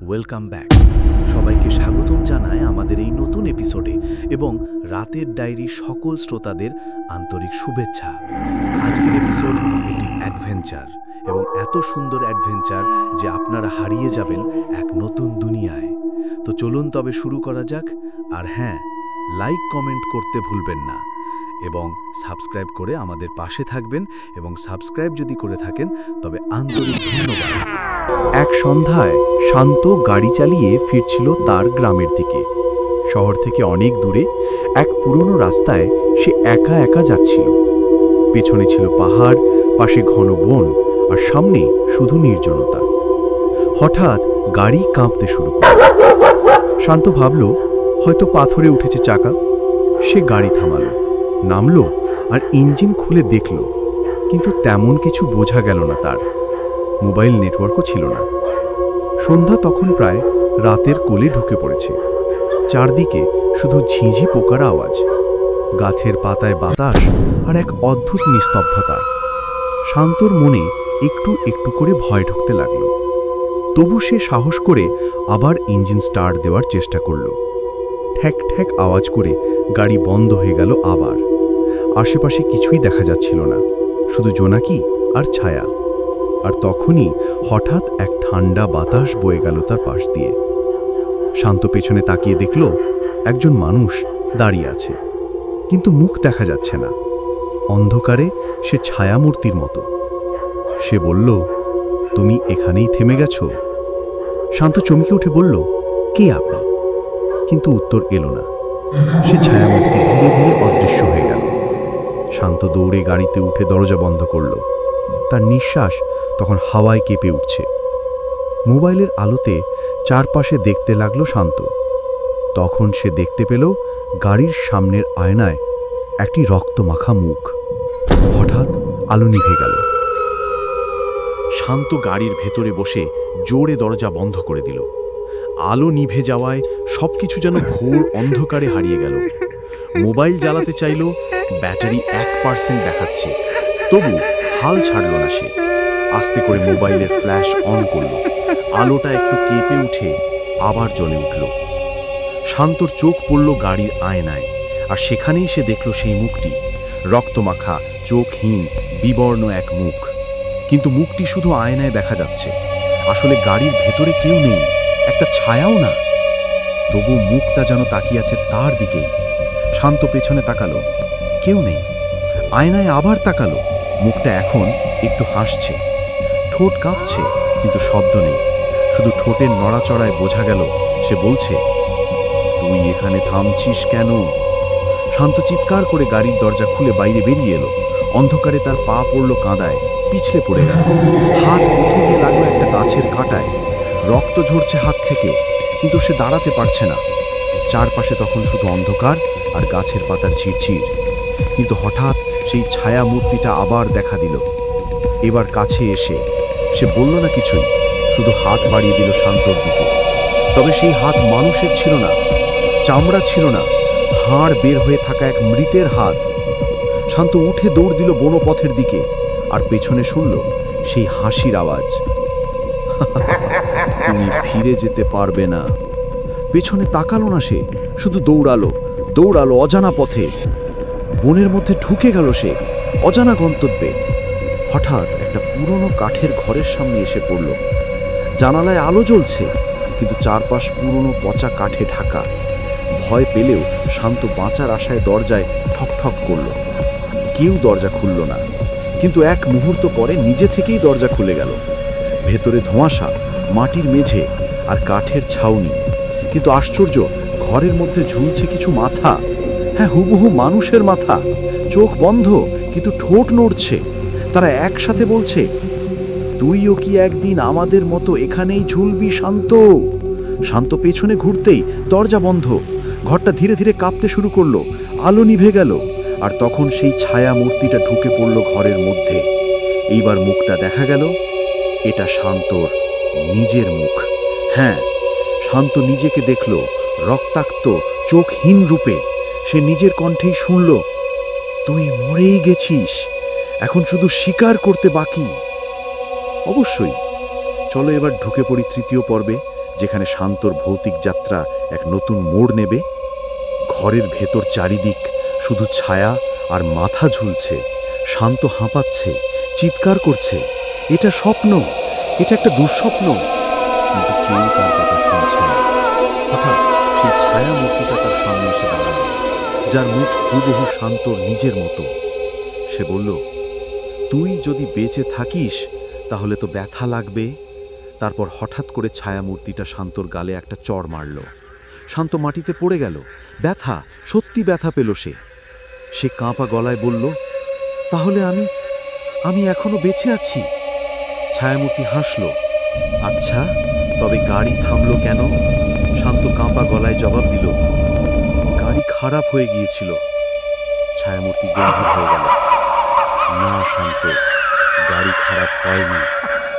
Welcome back. সবাইকে স্বাগতম জানায় আমাদের এই নতুন এপিসোডে এবং রাতের ডায়েরি সকল শ্রোতাদের আন্তরিক শুভেচ্ছা। আজকের এপিসোড একটি অ্যাডভেঞ্চার এবং এত সুন্দর অ্যাডভেঞ্চার যে আপনারা হারিয়ে যাবেন এক নতুন দুনিয়ায়। তো চলুন তবে শুরু করা যাক। আর হ্যাঁ, লাইক কমেন্ট করতে ভুলবেন না এবং সাবস্ক্রাইব করে আমাদের পাশে থাকবেন, এবং সাবস্ক্রাইব যদি করে থাকেন তবে আন্তরিক ধন্যবাদ। এক সন্ধ্যায় শান্ত গাড়ি চালিয়ে ফিরছিল তার গ্রামের দিকে। শহর থেকে অনেক দূরে এক পুরনো রাস্তায় সে একা একা যাচ্ছিল। পেছনে ছিল পাহাড়, পাশে ঘন বন, আর সামনে শুধু নির্জনতা। হঠাৎ গাড়ি কাঁপতে শুরু করল। শান্ত ভাবল হয়তো পাথরে উঠেছে চাকা। সে গাড়ি থামালো, নামলো আর ইঞ্জিন খুলে দেখল, কিন্তু তেমন কিছু বোঝা গেল না তার। মোবাইল নেটওয়ার্কও ছিল না। সন্ধ্যা তখন প্রায় রাতের কোলে ঢুকে পড়েছে। চারদিকে শুধু ঝিঁঝি পোকার আওয়াজ, গাছের পাতায় বাতাস আর এক অদ্ভুত নিস্তব্ধতা। শান্তর মনে একটু একটু করে ভয় ঢুকতে লাগলো। তবু সে সাহস করে আবার ইঞ্জিন স্টার্ট দেওয়ার চেষ্টা করল। ঠ্যাক ঠ্যাক আওয়াজ করে গাড়ি বন্ধ হয়ে গেল আবার। আশেপাশে কিছুই দেখা যাচ্ছিল না, শুধু জোনাকি আর ছায়া। আর তখনই হঠাৎ এক ঠান্ডা বাতাস বয়ে গেল তার পাশ দিয়ে। শান্ত পেছনে তাকিয়ে দেখল একজন মানুষ দাঁড়িয়ে আছে, কিন্তু মুখ দেখা যাচ্ছে না। অন্ধকারে সে ছায়ামূর্তির মতো। সে বলল, তুমি এখানেই থেমে গেছ? শান্ত চমকে উঠে বলল, কে আপনি? কিন্তু উত্তর এলো না। সে ছায়ামূর্তি ধীরে ধীরে অদৃশ্য হয়ে গেল। শান্ত দৌড়ে গাড়িতে উঠে দরজা বন্ধ করল। তার নিঃশ্বাস তখন হাওয়ায় কেঁপে উঠছে। মোবাইলের আলোতে চারপাশে দেখতে লাগলো শান্ত। তখন সে দেখতে পেল গাড়ির সামনের আয়নায় একটি রক্তমাখা মুখ। হঠাৎ আলো নিভে গেল। শান্ত গাড়ির ভেতরে বসে জোরে দরজা বন্ধ করে দিল। আলো নিভে যাওয়ায় সবকিছু যেন ঘোর অন্ধকারে হারিয়ে গেল। মোবাইল জ্বালাতে চাইল, ব্যাটারি 1% দেখাচ্ছে, তবু হাল ছাড়ল না সে। আস্তে করে মোবাইলের ফ্ল্যাশ অন করল। আলোটা একটু কেঁপে উঠে আবার জ্বলে উঠল। শান্তর চোখ পড়ল গাড়ির আয়নায়, আর সেখানেই সে দেখল সেই মুখটি, রক্তমাখা, চোখহীন, বিবর্ণ এক মুখ। কিন্তু মুখটি শুধু আয়নায় দেখা যাচ্ছে, আসলে গাড়ির ভেতরে কেউ নেই, একটা ছায়াও না। তবু মুখটা যেন তাকিয়ে আছে তার দিকেই। শান্ত পেছনে তাকালো, কেউ নেই। আয়নায় আবার তাকালো, মুখটা এখন একটু হাসছে, ঠোঁট কাঁপছে, কিন্তু শব্দ নেই। শুধু ঠোঁটের নড়াচড়ায় বোঝা গেল সে বলছে, তুই এখানে থামছিস কেন? শান্ত চিৎকার করে গাড়ির দরজা খুলে বাইরে বেরিয়ে এলো। অন্ধকারে তার পা পড়ল কাঁদায়, পিছলে পড়ে গেল। হাত উঠে গিয়ে লাগলো একটা গাছের কাঁটায়। রক্ত ঝরছে হাত থেকে, কিন্তু সে দাঁড়াতে পারছে না। চারপাশে তখন শুধু অন্ধকার আর গাছের পাতার ঝিরঝির। কিন্তু হঠাৎ সেই ছায়া মূর্তিটা আবার দেখা দিল। এবার কাছে এসে সে বলল না কিছুই, শুধু হাত বাড়িয়ে দিল শান্তর দিকে। তবে সেই হাত মানুষের ছিল না, চামড়া ছিল না, হাড় বের হয়ে থাকা এক মৃতের হাত। শান্ত উঠে দৌড় দিল বনপথের দিকে, আর পেছনে শুনল সেই হাসির আওয়াজ, তুমি ফিরে যেতে পারবে না। পেছনে তাকালো না সে, শুধু দৌড়ালো অজানা পথে। বনের মধ্যে ঢুকে গেল সে, অজানা গন্তব্যে। হঠাৎ একটা পুরনো কাঠের ঘরের সামনে এসে পড়ল। জানালায় আলো জ্বলছে, কিন্তু চারপাশ পুরনো পচা কাঠে ঢাকা। ভয় পেলেও শান্ত বাঁচার আশায় দরজায় ঠকঠক করল। কেউ দরজা খুলল না, কিন্তু এক মুহূর্ত পরে নিজে থেকেই দরজা খুলে গেল। ভেতরে ধোঁয়াশা, মাটির মেঝে আর কাঠের ছাউনি। কিন্তু আশ্চর্য, ঘরের মধ্যে ঝুলছে কিছু মাথা। হ্যাঁ, হুবহু মানুষের মাথা, চোখ বন্ধ কিন্তু ঠোঁট নড়ছে। তারা একসাথে বলছে, তুইও কি একদিন আমাদের মতো এখানেই ঝুলবি শান্ত? শান্ত পেছনে ঘুরতেই দরজা বন্ধ। ঘরটা ধীরে ধীরে কাঁপতে শুরু করলো, আলো নিভে গেল। আর তখন সেই ছায়া মূর্তিটা ঢুকে পড়ল ঘরের মধ্যে। এইবার মুখটা দেখা গেল, এটা শান্তর নিজের মুখ। হ্যাঁ, শান্ত নিজেকে দেখল রক্তাক্ত, চোখহীন রূপে। সে নিজের কণ্ঠেই শুনল, তুই মরেই গেছিস, এখন শুধু স্বীকার করতে বাকি। অবশ্যই। চলো এবার ঢুকে পড়ি তৃতীয় পর্বে, যেখানে শান্তর ভৌতিক যাত্রা এক নতুন মোড় নেবে। ঘরের ভেতর চারিদিক শুধু ছায়া আর মাথা ঝুলছে। শান্ত হাঁপাচ্ছে, চিৎকার করছে, এটা স্বপ্ন, এটা একটা দুঃস্বপ্ন। কিন্তু কেউ তার কথা শুনছে না। হঠাৎ সেই ছায়া মূর্তিটা তার সামনে এসে দাঁড়ালো, যার মুখ হুবহু শান্তর নিজের মতো। সে বলল, তুই যদি বেঁচে থাকিস তাহলে তো ব্যথা লাগবে। তারপর হঠাৎ করে ছায়ামূর্তিটা শান্তর গালে একটা চড় মারল। শান্ত মাটিতে পড়ে গেল। ব্যথা, সত্যি ব্যথা পেল সে। সে কাঁপা গলায় বলল, তাহলে আমি এখনো বেঁচে আছি। ছায়ামূর্তি হাসল। আচ্ছা, তবে গাড়ি থামলো কেন? শান্ত কাঁপা গলায় জবাব দিল, গাড়ি খারাপ হয়ে গিয়েছিল। ছায়ামূর্তি গম্ভীর হয়ে গেল। না শান্ত, গাড়ি খারাপ হয়নি,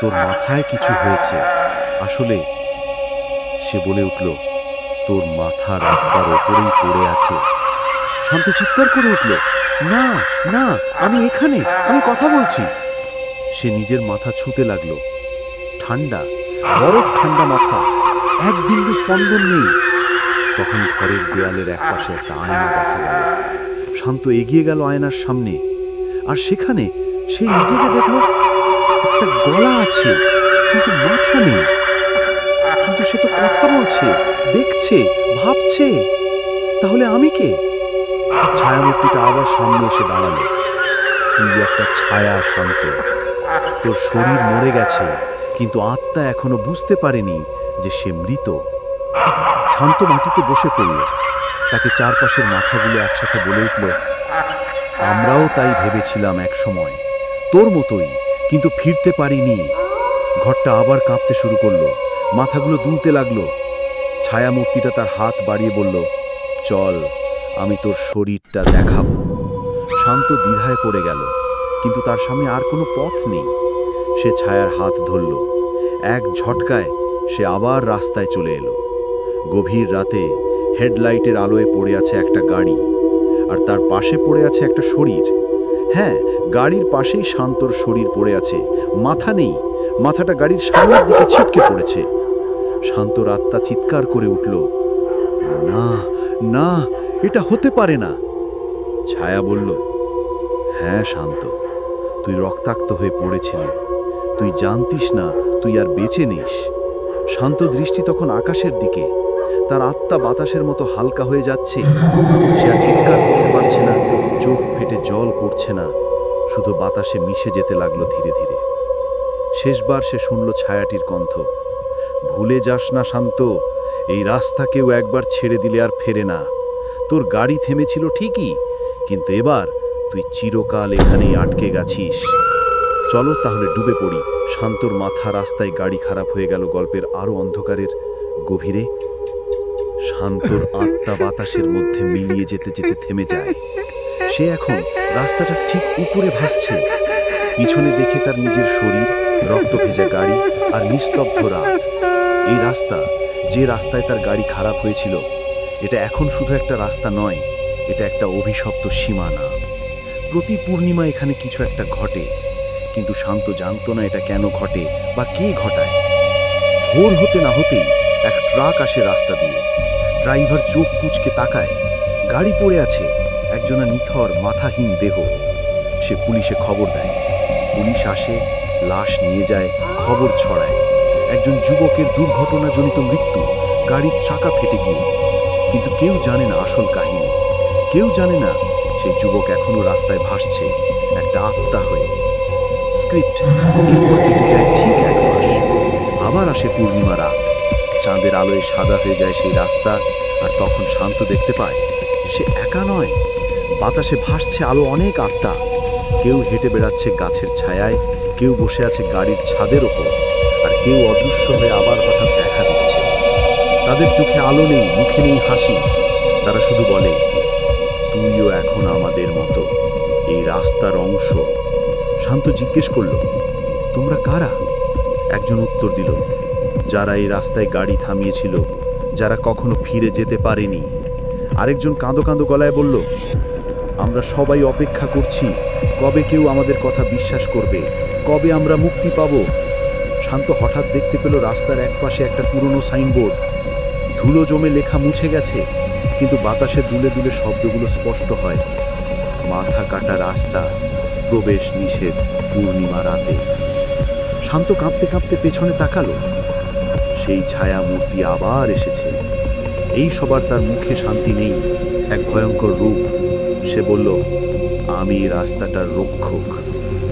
তোর মাথায় কিছু হয়েছে। আসলে, সে বলে উঠল, তোর মাথা রাস্তার ওপরেই পড়ে আছে। শান্ত চিৎকার করে উঠল, না না, আমি এখানে, আমি কথা বলছি। সে নিজের মাথা ছুঁতে লাগলো। ঠান্ডা, বরফ ঠান্ডা মাথা, এক বিন্দু স্পন্দন নেই। তখন ঘরের দেয়ালের একপাশে একটা আয়না দেখা গেল। শান্ত এগিয়ে গেল আয়নার সামনে, আর সেখানে সে নিজেকে দেখল। একটা গলা আছে, কিন্তু মাথা নেই। কিন্তু সে তো কথা বলছে, দেখছে, ভাবছে। তাহলে আমি কে? ছায়ামূর্তিটা আবার সামনে এসে দাঁড়ালো। তুই একটা ছায়া শান্ত। তোর শরীর মরে গেছে, কিন্তু আত্মা এখনো বুঝতে পারেনি যে সে মৃত। শান্ত মাটিতে বসে পড়ল। তাকে চারপাশের মাথাগুলো একসাথে বলে উঠল, আমরাও তাই ভেবেছিলাম এক সময়, তোর মতোই, কিন্তু ফিরতে পারিনি। ঘরটা আবার কাঁপতে শুরু করলো, মাথাগুলো দুলতে লাগলো। ছায়ামূর্তিটা তার হাত বাড়িয়ে বলল, চল, আমি তোর শরীরটা দেখাবো। শান্ত দ্বিধায় পড়ে গেল, কিন্তু তার সামনে আর কোনো পথ নেই। সে ছায়ার হাত ধরল। এক ঝটকায় সে আবার রাস্তায় চলে এলো। গভীর রাতে হেডলাইটের আলোয় পড়ে আছে একটা গাড়ি, আর তার পাশে পড়ে আছে একটা শরীর। হ্যাঁ, গাড়ির পাশেই শান্তর শরীর পড়ে আছে। মাথা নেই, মাথাটা গাড়ির সামনের দিকে ছিটকে পড়েছে। শান্তর আত্মা চিৎকার করে উঠল, না না, এটা হতে পারে না। ছায়া বলল, হ্যাঁ শান্ত, তুই রক্তাক্ত হয়ে পড়েছিলি, তুই জানতিস না তুই আর বেঁচে নিস। শান্ত দৃষ্টি তখন আকাশের দিকে। তার আত্মা বাতাসের মতো হালকা হয়ে যাচ্ছে। সে আর চিৎকার করতে পারছে না, চোখ ফেটে জল পড়ছে না, শুধু বাতাসে মিশে যেতে লাগলো ধীরে ধীরে। শেষবার সে শুনল ছায়াটির কণ্ঠ, ভুলে যাস না শান্ত, এই রাস্তাকেও একবার ছেড়ে দিলে আর ফেরে না। তোর গাড়ি থেমেছিল ঠিকই, কিন্তু এবার তুই চিরকাল এখানেই আটকে গেছিস। চলো তাহলে ডুবে পড়ি। শান্তর মাথা রাস্তায় গাড়ি খারাপ হয়ে গেল গল্পের আরো অন্ধকারের গভীরে। শান্তর আত্মা বাতাসের মধ্যে মিলিয়ে যেতে যেতে থেমে যায়। সে এখন রাস্তাটা ঠিক উপরে ভাসছে। পিছনে দেখে তার নিজের শরীর, রক্ত ভেজা গাড়ি আর নিস্তব্ধ রাত। এই রাস্তা, যে রাস্তায় তার গাড়ি খারাপ হয়েছিল, এটা এখন শুধু একটা রাস্তা নয়, এটা একটা অভিশপ্ত সীমানা। প্রতি পূর্ণিমা এখানে কিছু একটা ঘটে, কিন্তু শান্ত জানতো না এটা কেন ঘটে বা কে ঘটায়। ভোর হতে না হতেই এক ট্রাক আসে রাস্তা দিয়ে। ড্রাইভার চোখ কুঁচকে তাকায়। গাড়ি পড়ে আছে, একজনা নিথর মাথাহীন দেহ। সে পুলিশে খবর দেয়। পুলিশ আসে, লাশ নিয়ে যায়, খবর ছড়ায়। একজন যুবকের দুর্ঘটনাজনিত মৃত্যু, গাড়ির চাকা ফেটে গিয়ে। কিন্তু কেউ জানে না আসল কাহিনী। কেউ জানে না সেই যুবক এখনো রাস্তায় ভাসছে, একটা আত্মা হয়ে। স্ক্রিপ্ট এরপর কেটে যায় ঠিক 1 মাস। আবার আসে পূর্ণিমা রাত। চাঁদের আলোয় সাদা হয়ে যায় সেই রাস্তা, আর তখন শান্ত দেখতে পায় সে একা নয়। বাতাসে ভাসছে আলো অনেক আত্মা। কেউ হেঁটে বেড়াচ্ছে গাছের ছায়ায়, কেউ বসে আছে গাড়ির ছাদের ওপর, আর কেউ অদৃশ্য হয়ে আবার হঠাৎ দেখা দিচ্ছে। তাদের চোখে আলো নেই, মুখে নেই হাসি। তারা শুধু বলে, তুইও এখন আমাদের মতো, এই রাস্তার অংশ। শান্ত জিজ্ঞেস করল, তোমরা কারা? একজন উত্তর দিল, যারা এই রাস্তায় গাড়ি থামিয়েছিল, যারা কখনো ফিরে যেতে পারেনি। আরেকজন কাঁদো কাঁদো গলায় বলল, আমরা সবাই অপেক্ষা করছি, কবে কেউ আমাদের কথা বিশ্বাস করবে, কবে আমরা মুক্তি পাব। শান্ত হঠাৎ দেখতে পেল রাস্তার একপাশে একটা পুরনো সাইনবোর্ড। ধুলো জমে লেখা মুছে গেছে, কিন্তু বাতাসে দুলে দুলে শব্দগুলো স্পষ্ট হয়। মাথা কাটা রাস্তা, প্রবেশ নিষেধ, পূর্ণিমা রাতে। শান্ত কাঁপতে কাঁপতে পেছনে তাকালো। সেই ছায়া মূর্তি আবার এসেছে। এই সবার তার মুখে শান্তি নেই, এক ভয়ঙ্কর রূপ। সে বলল, আমি রাস্তাটার রক্ষক।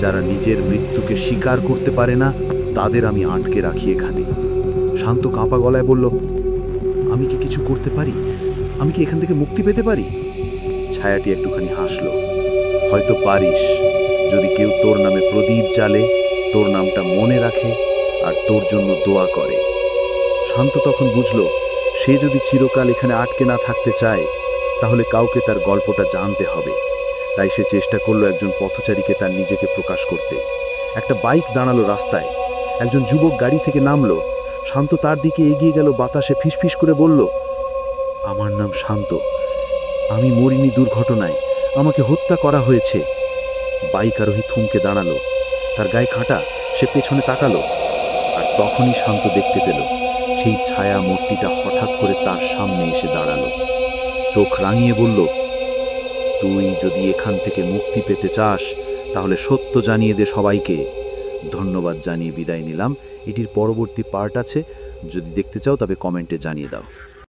যারা নিজের মৃত্যুকে স্বীকার করতে পারে না, তাদের আমি আটকে রাখি এখানে। শান্ত কাঁপা গলায় বলল, আমি কি কিছু করতে পারি? আমি কি এখান থেকে মুক্তি পেতে পারি? ছায়াটি একটুখানি হাসল। হয়তো পারিস, যদি কেউ তোর নামে প্রদীপ জ্বালে, তোর নামটা মনে রাখে আর তোর জন্য দোয়া করে। শান্ত তখন বুঝল, সে যদি চিরকাল এখানে আটকে না থাকতে চায়, তাহলে কাউকে তার গল্পটা জানতে হবে। তাই সে চেষ্টা করলো একজন পথচারীকে তার নিজেকে প্রকাশ করতে। একটা বাইক দাঁড়ালো রাস্তায়। একজন যুবক গাড়ি থেকে নামলো। শান্ত তার দিকে এগিয়ে গেল, বাতাসে ফিসফিস করে বলল, আমার নাম শান্ত। আমি মরিনি দুর্ঘটনায়, আমাকে হত্যা করা হয়েছে। বাইক আরোহী থমকে দাঁড়ালো। তার গায়ে কাঁটা। সে পেছনে তাকালো, আর তখনই শান্ত দেখতে পেল সেই ছায়া মূর্তিটা হঠাৎ করে তার সামনে এসে দাঁড়ালো। চোখ রাঙিয়ে বলল, তুই যদি এখান থেকে মুক্তি পেতে চাস, তাহলে সত্য জানিয়ে দে সবাইকে। ধন্যবাদ জানিয়ে বিদায় নিলাম। এটির পরবর্তী পার্ট আছে, যদি দেখতে চাও তবে কমেন্টে জানিয়ে দাও।